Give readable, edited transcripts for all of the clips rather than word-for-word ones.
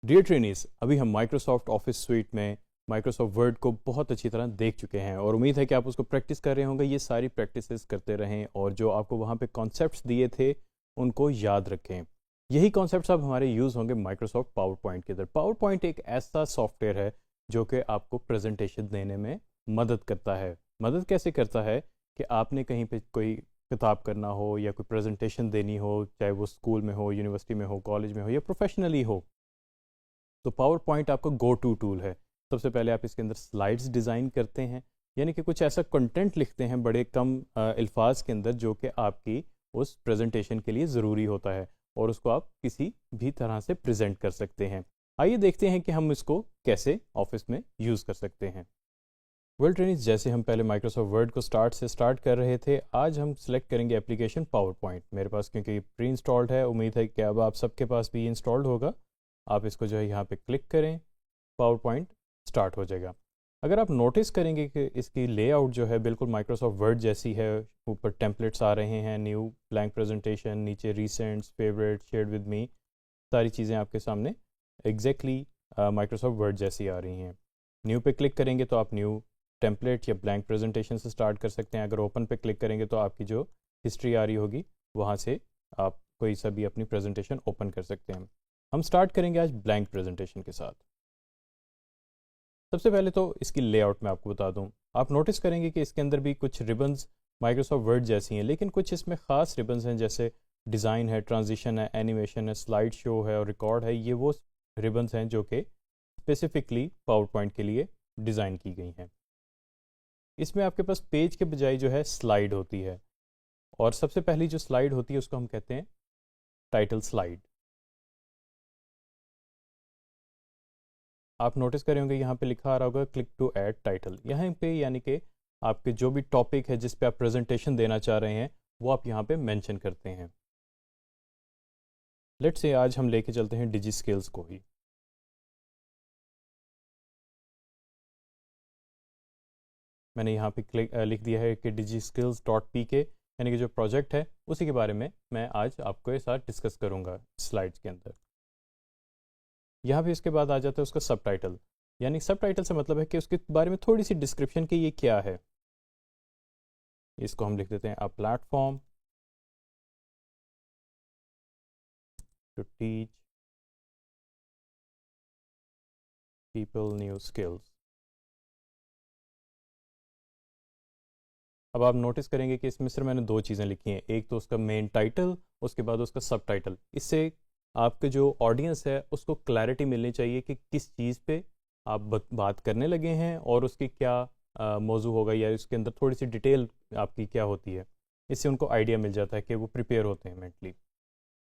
Dear trainees, अभी हम Microsoft office sweet में माइक्रोसॉफ्ट वर्ड को बहुत अच्छी तरह देख चुके हैं और उम्मीद है कि आप उसको प्रैक्टिस कर रहे होंगे। ये सारी प्रैक्टिसेस करते रहें और जो आपको वहाँ पे कॉन्सेप्ट्स दिए थे उनको याद रखें। यही कॉन्सेप्ट्स अब हमारे यूज़ होंगे माइक्रोसॉफ्ट पावर पॉइंट के अंदर। पावर पॉइंट एक ऐसा सॉफ्टवेयर है जो कि आपको प्रेजेंटेशन देने में मदद करता है। मदद कैसे करता है कि आपने कहीं पे कोई किताब करना हो या कोई प्रेजेंटेशन देनी हो, चाहे वो स्कूल में हो, यूनिवर्सिटी में हो, कॉलेज में हो या प्रोफेशनली हो, तो पावर पॉइंट आपका गो टू टूल है। सबसे पहले आप इसके अंदर स्लाइड्स डिज़ाइन करते हैं, यानी कि कुछ ऐसा कंटेंट लिखते हैं बड़े कम अल्फाज के अंदर जो कि आपकी उस प्रेजेंटेशन के लिए ज़रूरी होता है और उसको आप किसी भी तरह से प्रेजेंट कर सकते हैं। आइए देखते हैं कि हम इसको कैसे ऑफिस में यूज़ कर सकते हैं। वेल ट्रेनिंग, जैसे हम पहले माइक्रोसॉफ्ट वर्ड को स्टार्ट कर रहे थे, आज हम सिलेक्ट करेंगे एप्लीकेशन पावर पॉइंट। मेरे पास क्योंकि प्री इंस्टॉल्ड है, उम्मीद है कि अब आप सबके पास भी इंस्टॉल्ड होगा। आप इसको जो है यहाँ पे क्लिक करें, पावर पॉइंट स्टार्ट हो जाएगा। अगर आप नोटिस करेंगे कि इसकी लेआउट जो है बिल्कुल माइक्रोसॉफ्ट वर्ड जैसी है। ऊपर टेम्पलेट्स आ रहे हैं, न्यू ब्लैंक प्रेजेंटेशन, नीचे recents, favourite, shared with me, सारी चीज़ें आपके सामने एग्जैक्टली माइक्रोसॉफ्ट वर्ड जैसी आ रही हैं। न्यू पे क्लिक करेंगे तो आप न्यू टेम्पलेट या ब्लैंक प्रेजेंटेशन से स्टार्ट कर सकते हैं। अगर ओपन पे क्लिक करेंगे तो आपकी जो हिस्ट्री आ रही होगी वहाँ से आप कोई सा भी अपनी प्रेजेंटेशन ओपन कर सकते हैं। हम स्टार्ट करेंगे आज ब्लैंक प्रेजेंटेशन के साथ। सबसे पहले तो इसकी लेआउट मैं आपको बता दूं। आप नोटिस करेंगे कि इसके अंदर भी कुछ रिबन्स माइक्रोसॉफ्ट वर्ड जैसी हैं, लेकिन कुछ इसमें ख़ास रिबन्स हैं, जैसे डिज़ाइन है, ट्रांजिशन है, एनिमेशन है, स्लाइड शो है और रिकॉर्ड है। ये वो रिबन्स हैं जो कि स्पेसिफिकली पावर पॉइंट के लिए डिज़ाइन की गई हैं। इसमें आपके पास पेज के बजाय जो है स्लाइड होती है और सबसे पहली जो स्लाइड होती है उसको हम कहते हैं टाइटल स्लाइड। आप नोटिस करें होंगे यहाँ पे लिखा आ रहा होगा क्लिक टू ऐड टाइटल। यहाँ पे यानी कि आपके जो भी टॉपिक है जिस पे आप प्रेजेंटेशन देना चाह रहे हैं वो आप यहाँ पे मेंशन करते हैं। लेट्स से आज हम लेके चलते हैं डिजी स्किल्स को ही। मैंने यहाँ पे लिख दिया है कि डिजी स्किल्स डॉट पी के, यानी कि जो प्रोजेक्ट है उसी के बारे में मैं आज आपको ये साथ डिस्कस करूँगा स्लाइड्स के अंदर। यहाँ पे इसके बाद आ जाता है उसका सब टाइटल, यानी सब टाइटल से मतलब है कि उसके बारे में थोड़ी सी डिस्क्रिप्शन कि ये क्या है। इसको हम लिख देते हैं a platform to teach people new skills. अब आप नोटिस करेंगे कि इसमें सिर्फ मैंने दो चीज़ें लिखी हैं, एक तो उसका मेन टाइटल, उसके बाद उसका सब टाइटल। इससे आपके जो ऑडियंस है उसको क्लैरिटी मिलनी चाहिए कि किस चीज़ पे आप बात करने लगे हैं और उसकी क्या मौजू होगा या उसके अंदर थोड़ी सी डिटेल आपकी क्या होती है। इससे उनको आइडिया मिल जाता है कि वो प्रिपेयर होते हैं मेंटली।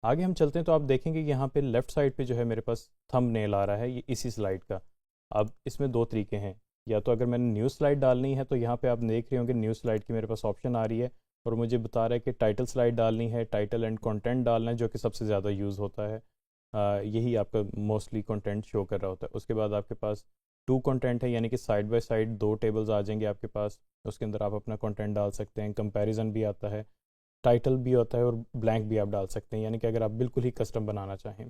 आगे हम चलते हैं तो आप देखेंगे कि यहाँ पे लेफ्ट साइड पे जो है मेरे पास थंबनेल आ रहा है, ये इसी स्लाइड का। अब इसमें दो तरीके हैं, या तो अगर मैंने न्यू स्लाइड डालनी है तो यहाँ पे आप देख रहे होंगे न्यू स्लाइड की मेरे पास ऑप्शन आ रही है और मुझे बता रहा है कि टाइटल स्लाइड डालनी है, टाइटल एंड कंटेंट डालना है, जो कि सबसे ज़्यादा यूज़ होता है। यही आपका मोस्टली कंटेंट शो कर रहा होता है। उसके बाद आपके पास टू कंटेंट है, यानी कि साइड बाय साइड दो टेबल्स आ जाएंगे आपके पास, उसके अंदर आप अपना कंटेंट डाल सकते हैं। कंपैरिजन भी आता है, टाइटल भी होता है और ब्लैंक भी आप डाल सकते हैं, यानी कि अगर आप बिल्कुल ही कस्टम बनाना चाहें।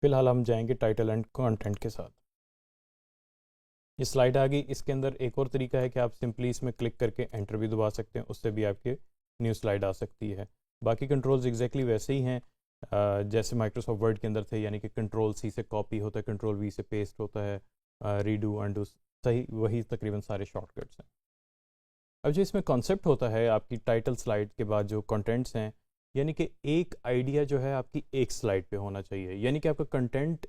फिलहाल हम जाएंगे टाइटल एंड कंटेंट के साथ। ये स्लाइड आ गई। इसके अंदर एक और तरीका है कि आप सिंपली इसमें क्लिक करके एंटर भी दबा सकते हैं, उससे भी आपके न्यू स्लाइड आ सकती है। बाकी कंट्रोल्स एग्जैक्टली वैसे ही हैं जैसे माइक्रोसॉफ्ट वर्ड के अंदर थे, यानी कि कंट्रोल सी से कॉपी होता है, कंट्रोल वी से पेस्ट होता है, रीडू अंडू, सही वही तकरीबन सारे शॉर्टकट्स हैं। अब जो इसमें कॉन्सेप्ट होता है आपकी टाइटल स्लाइड के बाद जो कंटेंट्स हैं, यानी कि एक आइडिया जो है आपकी एक स्लाइड पे होना चाहिए, यानी कि आपका कंटेंट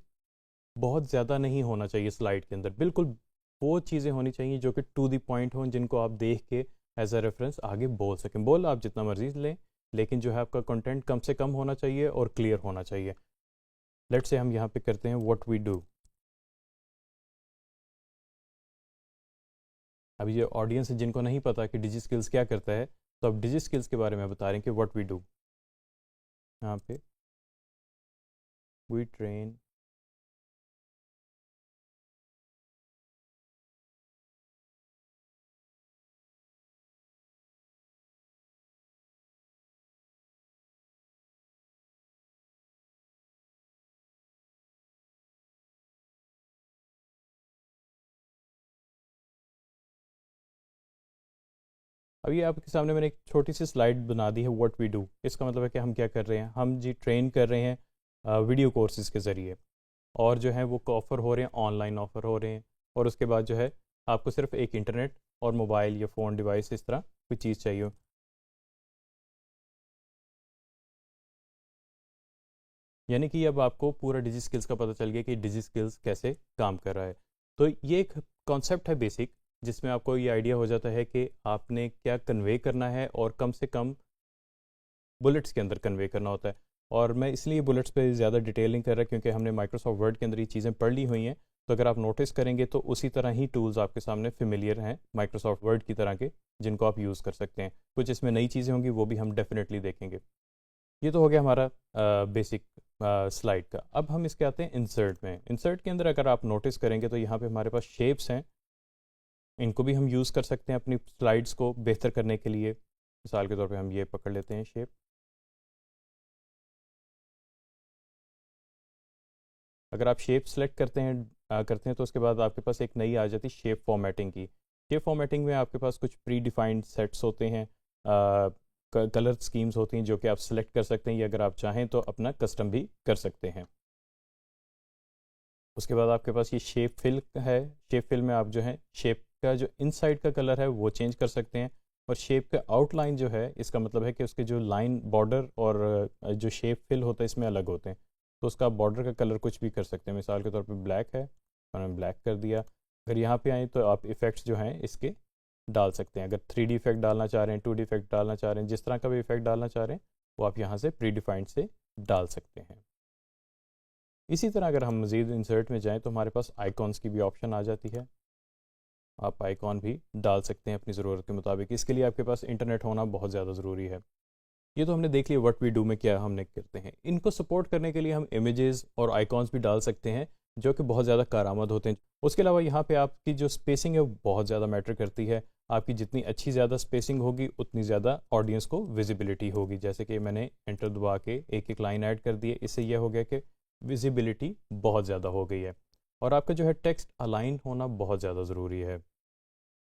बहुत ज़्यादा नहीं होना चाहिए स्लाइड के अंदर। बिल्कुल वो चीज़ें होनी चाहिए जो कि टू द पॉइंट हों, जिनको आप देख के एज अ रेफरेंस आगे बोल सकें। बोल आप जितना मर्जी लें, लेकिन जो है आपका कंटेंट कम से कम होना चाहिए और क्लियर होना चाहिए। लेट्स से हम यहाँ पे करते हैं व्हाट वी डू। अभी ये ऑडियंस है जिनको नहीं पता कि डिजी स्किल्स क्या करता है, तो अब डिजी स्किल्स के बारे में बता रहे हैं कि व्हाट वी डू। यहाँ पे वी ट्रेन अब ये आपके सामने मैंने एक छोटी सी स्लाइड बना दी है व्हाट वी डू। इसका मतलब है कि हम क्या कर रहे हैं, हम जी ट्रेन कर रहे हैं वीडियो कोर्सेज़ के ज़रिए, और जो है वो ऑफ़र हो रहे हैं, ऑनलाइन ऑफ़र हो रहे हैं, और उसके बाद जो है आपको सिर्फ एक इंटरनेट और मोबाइल या फ़ोन डिवाइस इस तरह कोई चीज़ चाहिए हो। यानी कि अब आपको पूरा डिजी स्किल्स का पता चल गया कि डिजी स्किल्स कैसे काम कर रहा है। तो ये एक कॉन्सेप्ट है बेसिक, जिसमें आपको ये आइडिया हो जाता है कि आपने क्या कन्वे करना है और कम से कम बुलेट्स के अंदर कन्वे करना होता है। और मैं इसलिए बुलेट्स पे ज़्यादा डिटेलिंग कर रहा क्योंकि हमने माइक्रोसॉफ्ट वर्ड के अंदर ये चीज़ें पढ़ ली हुई हैं। तो अगर आप नोटिस करेंगे तो उसी तरह ही टूल्स आपके सामने फेमिलियर हैं माइक्रोसॉफ्ट वर्ड की तरह के, जिनको आप यूज़ कर सकते हैं। कुछ इसमें नई चीज़ें होंगी, वो भी हम डेफिनेटली देखेंगे। ये तो हो गया हमारा बेसिक स्लाइड का। अब हम इसके आते हैं इंसर्ट में। इंसर्ट के अंदर अगर आप नोटिस करेंगे तो यहाँ पे हमारे पास शेप्स हैं, इनको भी हम यूज़ कर सकते हैं अपनी स्लाइड्स को बेहतर करने के लिए। मिसाल के तौर पे हम ये पकड़ लेते हैं शेप। अगर आप शेप सेलेक्ट करते हैं तो उसके बाद आपके पास एक नई आ जाती है शेप फॉर्मेटिंग की। शेप फॉर्मेटिंग में आपके पास कुछ प्री डिफाइंड सेट्स होते हैं, कलर स्कीम्स होती हैं जो कि आप सेलेक्ट कर सकते हैं, या अगर आप चाहें तो अपना कस्टम भी कर सकते हैं। उसके बाद आपके पास ये शेप फिल है। शेप फिल में आप जो है शेप का जो इनसाइड का कलर है वो चेंज कर सकते हैं, और शेप का आउटलाइन जो है, इसका मतलब है कि उसके जो लाइन बॉर्डर और जो शेप फिल होता है इसमें अलग होते हैं। तो उसका बॉर्डर का कलर कुछ भी कर सकते हैं। मिसाल के तौर पे ब्लैक है, मैंने ब्लैक कर दिया। अगर यहाँ पे आए तो आप इफ़ेक्ट्स जो हैं इसके डाल सकते हैं। अगर 3D इफेक्ट डालना चाह रहे हैं, 2D इफेक्ट डालना चाह रहे हैं, जिस तरह का भी इफेक्ट डालना चाह रहे हैं वो आप यहाँ से प्री डिफाइंड से डाल सकते हैं। इसी तरह अगर हम मज़ीद इंसर्ट में जाएँ तो हमारे पास आइकॉन्स की भी ऑप्शन आ जाती है। आप आइकॉन भी डाल सकते हैं अपनी ज़रूरत के मुताबिक। इसके लिए आपके पास इंटरनेट होना बहुत ज़्यादा ज़रूरी है। ये तो हमने देख लिया व्हाट वी डू में क्या हमने करते हैं। इनको सपोर्ट करने के लिए हम इमेजेस और आइकॉन्स भी डाल सकते हैं, जो कि बहुत ज़्यादा कारआमद होते हैं। उसके अलावा यहाँ पे आपकी जो स्पेसिंग है वो बहुत ज़्यादा मैटर करती है। आपकी जितनी अच्छी ज़्यादा स्पेसिंग होगी उतनी ज़्यादा ऑडियंस को विजिबिलिटी होगी। जैसे कि मैंने एंटर दबा के एक एक लाइन ऐड कर दी है, इससे यह हो गया कि विजिबिलिटी बहुत ज़्यादा हो गई है। और आपका जो है टेक्स्ट अलाइन होना बहुत ज़्यादा ज़रूरी है।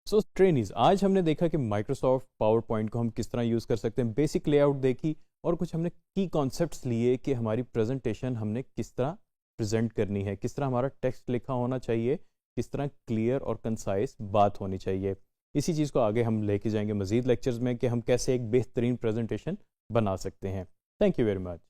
सो ट्रेनीज, आज हमने देखा कि माइक्रोसॉफ्ट पावर पॉइंट को हम किस तरह यूज़ कर सकते हैं, बेसिक लेआउट देखी, और कुछ हमने की कॉन्सेप्ट्स लिए कि हमारी प्रेजेंटेशन हमने किस तरह प्रेजेंट करनी है, किस तरह हमारा टेक्स्ट लिखा होना चाहिए, किस तरह क्लियर और कंसाइज बात होनी चाहिए। इसी चीज़ को आगे हम लेके जाएंगे मज़ीद लेक्चर्स में कि हम कैसे एक बेहतरीन प्रेजेंटेशन बना सकते हैं। Thank you very much.